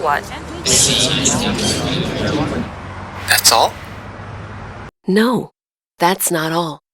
what? That's all? No, that's not all.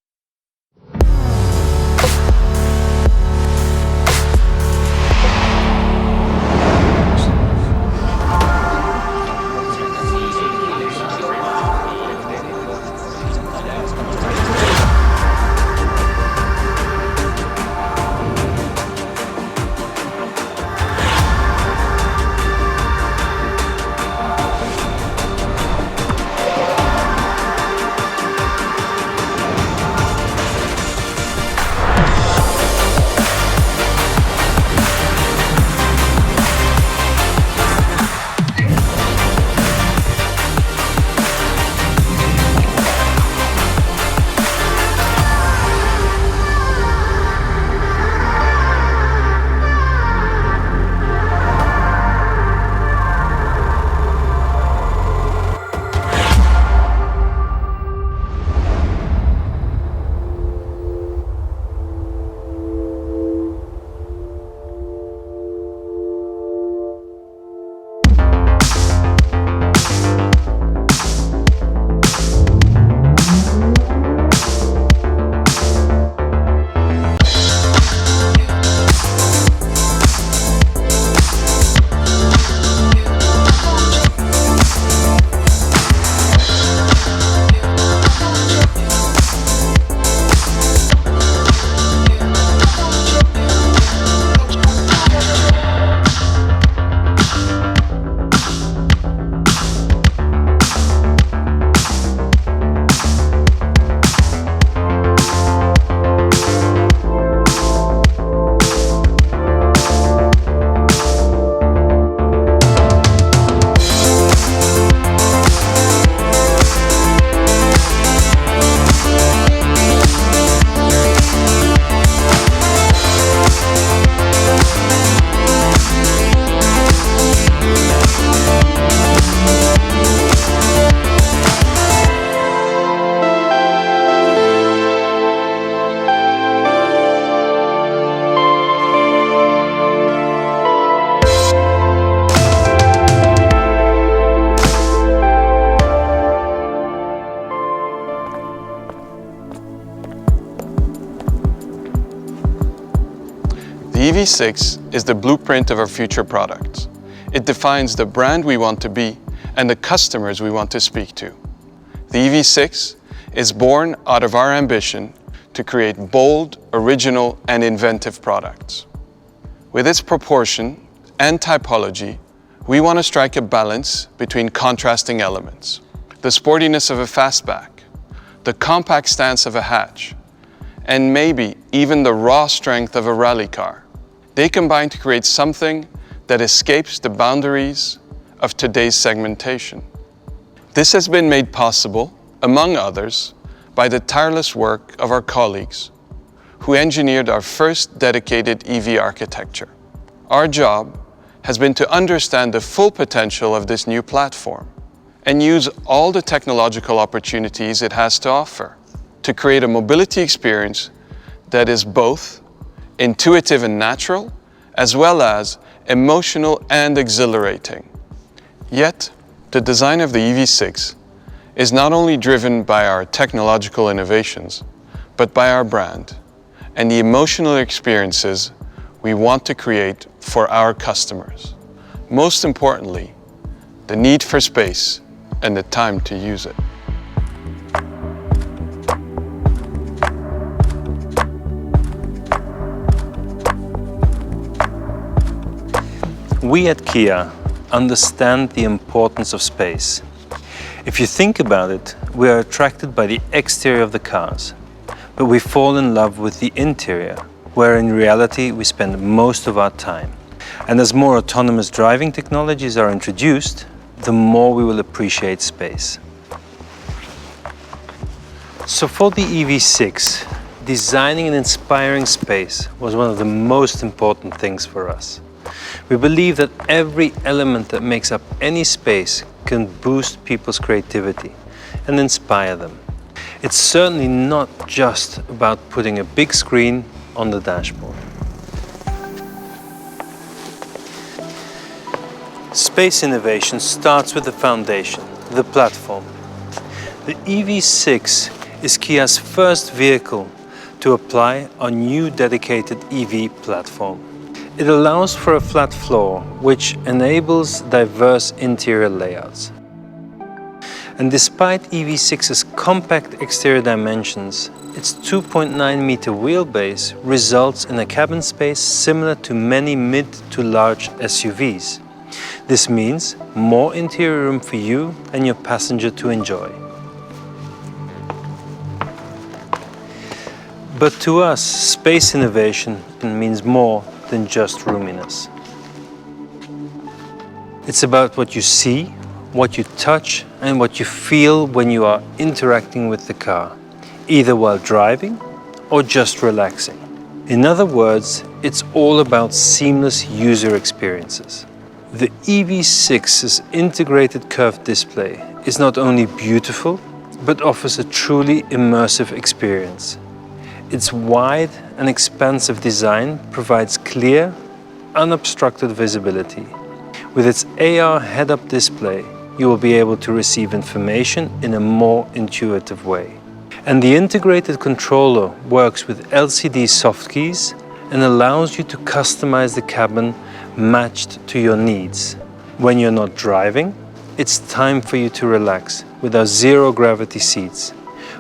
The EV6 is the blueprint of our future products. It defines the brand we want to be and the customers we want to speak to. The EV6 is born out of our ambition to create bold, original and inventive products. With its proportion and typology, we want to strike a balance between contrasting elements. The sportiness of a fastback, the compact stance of a hatch, and maybe even the raw strength of a rally car. They combine to create something that escapes the boundaries of today's segmentation. This has been made possible, among others, by the tireless work of our colleagues who engineered our first dedicated EV architecture. Our job has been to understand the full potential of this new platform and use all the technological opportunities it has to offer to create a mobility experience that is both intuitive and natural, as well as emotional and exhilarating. Yet, the design of the EV6 is not only driven by our technological innovations, but by our brand and the emotional experiences we want to create for our customers. Most importantly, the need for space and the time to use it. We at Kia understand the importance of space. If you think about it, we are attracted by the exterior of the cars, but we fall in love with the interior, where in reality we spend most of our time. And as more autonomous driving technologies are introduced, the more we will appreciate space. So for the EV6, designing and inspiring space was one of the most important things for us. We believe that every element that makes up any space can boost people's creativity and inspire them. It's certainly not just about putting a big screen on the dashboard. Space innovation starts with the foundation, the platform. The EV6 is Kia's first vehicle to apply our new dedicated EV platform. It allows for a flat floor, which enables diverse interior layouts. And despite EV6's compact exterior dimensions, its 2.9-meter wheelbase results in a cabin space similar to many mid to large SUVs. This means more interior room for you and your passenger to enjoy. But to us, space innovation means more than just roominess. It's about what you see, what you touch, and what you feel when you are interacting with the car, either while driving or just relaxing. In other words, it's all about seamless user experiences. The EV6's integrated curved display is not only beautiful, but offers a truly immersive experience. Its wide and expansive design provides clear, unobstructed visibility. With its AR head-up display, you will be able to receive information in a more intuitive way. And the integrated controller works with LCD soft keys and allows you to customize the cabin matched to your needs. When you're not driving, it's time for you to relax with our zero-gravity seats,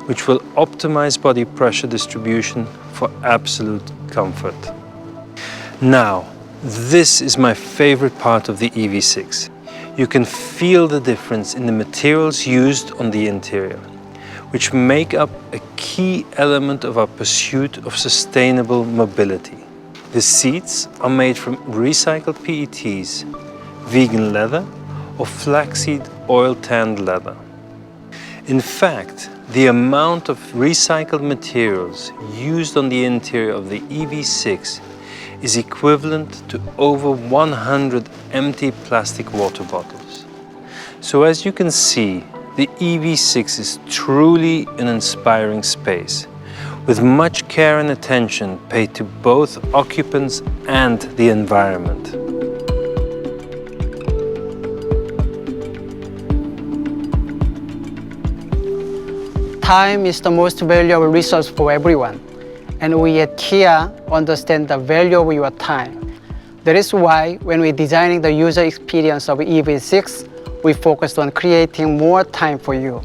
which will optimize body pressure distribution for absolute comfort. Now, this is my favorite part of the EV6. You can feel the difference in the materials used on the interior, which make up a key element of our pursuit of sustainable mobility. The seats are made from recycled PETs, vegan leather, or flaxseed oil-tanned leather. In fact, the amount of recycled materials used on the interior of the EV6 is equivalent to over 100 empty plastic water bottles. So as you can see, the EV6 is truly an inspiring space, with much care and attention paid to both occupants and the environment. Time is the most valuable resource for everyone, and we at Kia understand the value of your time. That is why when we're designing the user experience of EV6, we focused on creating more time for you,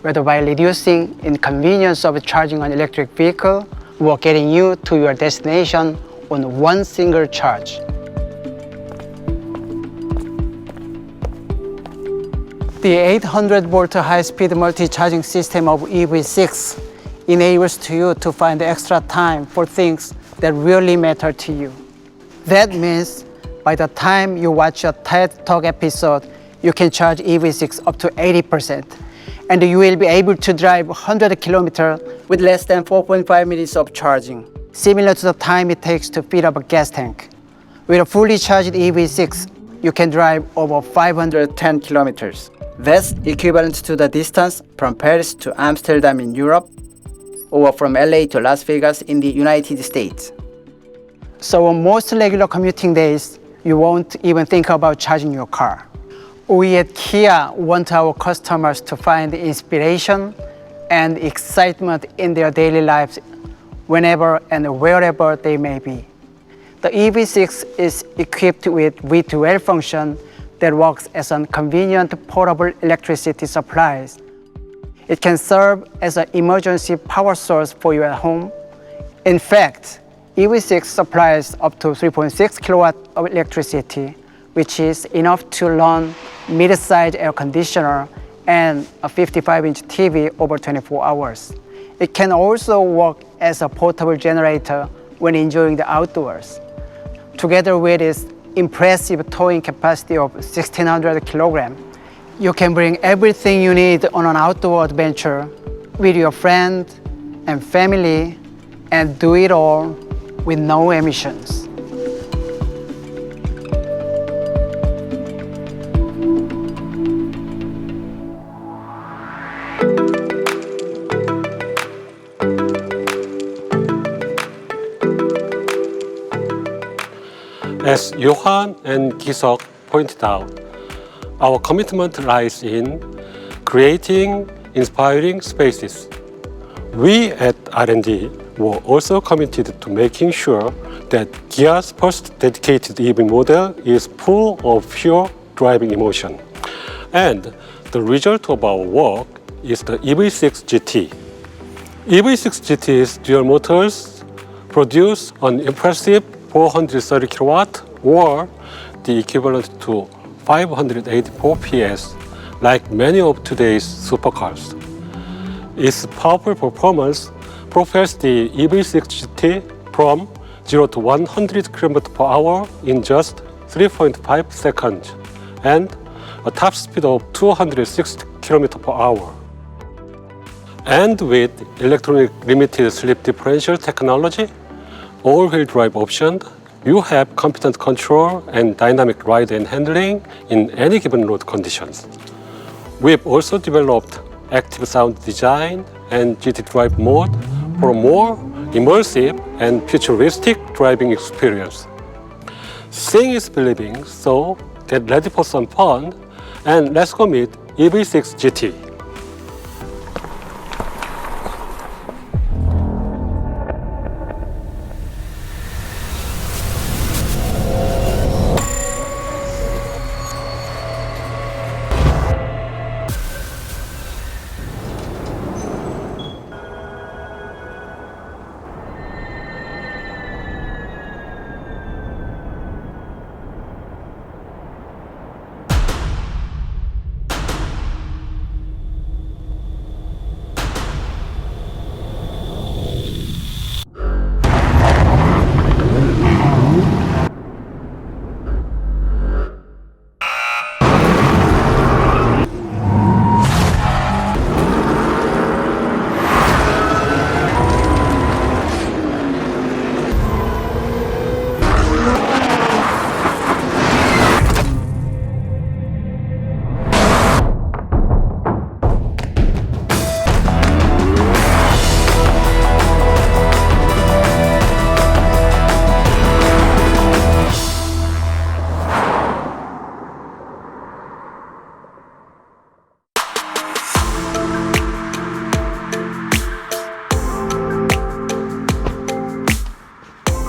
whether by reducing inconvenience of charging an electric vehicle or getting you to your destination on one single charge. The 800-volt high-speed multi-charging system of EV6 enables you to find extra time for things that really matter to you. That means by the time you watch a TED Talk episode, you can charge EV6 up to 80%, and you will be able to drive 100 kilometers with less than 4.5 minutes of charging, similar to the time it takes to fill up a gas tank. With a fully charged EV6, you can drive over 510 kilometers. That's equivalent to the distance from Paris to Amsterdam in Europe, or from LA to Las Vegas in the United States. So on most regular commuting days, you won't even think about charging your car. We at Kia want our customers to find inspiration and excitement in their daily lives whenever and wherever they may be. The EV6 is equipped with V2L function that works as a convenient portable electricity supply. It can serve as an emergency power source for you at home. In fact, EV6 supplies up to 3.6 kilowatt of electricity, which is enough to run mid-sized air conditioner and a 55-inch TV over 24 hours. It can also work as a portable generator when enjoying the outdoors. Together with its impressive towing capacity of 1,600 kilograms, you can bring everything you need on an outdoor adventure with your friend and family and do it all with no emissions. As Johan and Kisok pointed out, our commitment lies in creating inspiring spaces. We at R&D were also committed to making sure that Kia's first dedicated EV model is full of pure driving emotion. And the result of our work is the EV6 GT. EV6 GT's dual motors produce an impressive 430 kilowatt or the equivalent to 584 PS, like many of today's supercars. Its powerful performance propels the EV6 GT from 0 to 100 km per hour in just 3.5 seconds and a top speed of 260 km per hour. And with electronic limited slip differential technology, all-wheel drive option, you have competent control and dynamic ride and handling in any given road conditions. We've also developed active sound design and GT Drive mode for a more immersive and futuristic driving experience. Seeing is believing, so get ready for some fun and let's go meet EV6 GT.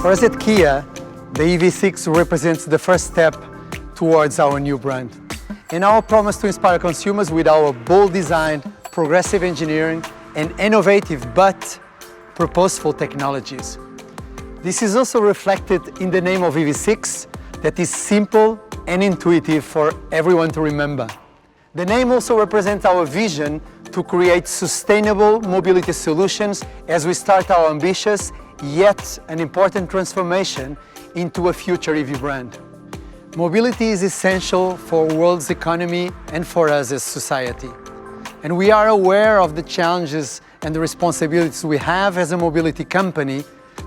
For us at Kia, the EV6 represents the first step towards our new brand. And our promise to inspire consumers with our bold design, progressive engineering, and innovative but purposeful technologies. This is also reflected in the name of EV6 that is simple and intuitive for everyone to remember. The name also represents our vision to create sustainable mobility solutions as we start our ambitious yet an important transformation into a future EV brand. Mobility is essential for the world's economy and for us as society. And we are aware of the challenges and the responsibilities we have as a mobility company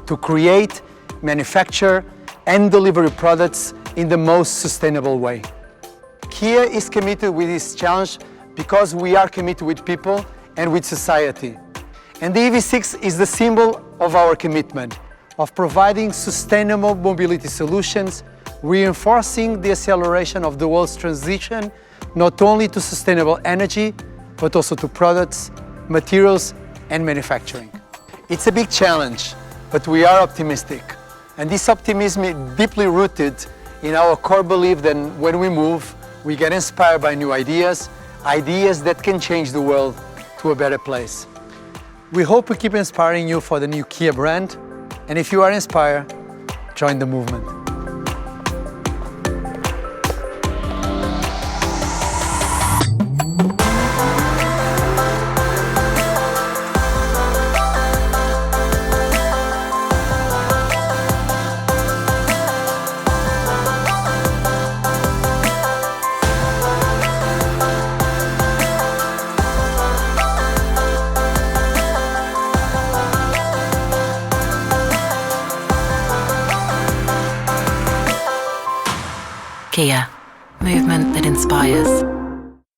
to create, manufacture, and deliver products in the most sustainable way. Kia is committed with this challenge because we are committed with people and with society. And the EV6 is the symbol of our commitment of providing sustainable mobility solutions, reinforcing the acceleration of the world's transition not only to sustainable energy, but also to products, materials, and manufacturing. It's a big challenge, but we are optimistic. And this optimism is deeply rooted in our core belief that when we move, we get inspired by new ideas, ideas that can change the world to a better place. We hope we keep inspiring you for the new Kia brand, and if you are inspired, join the movement. Kia, movement that inspires.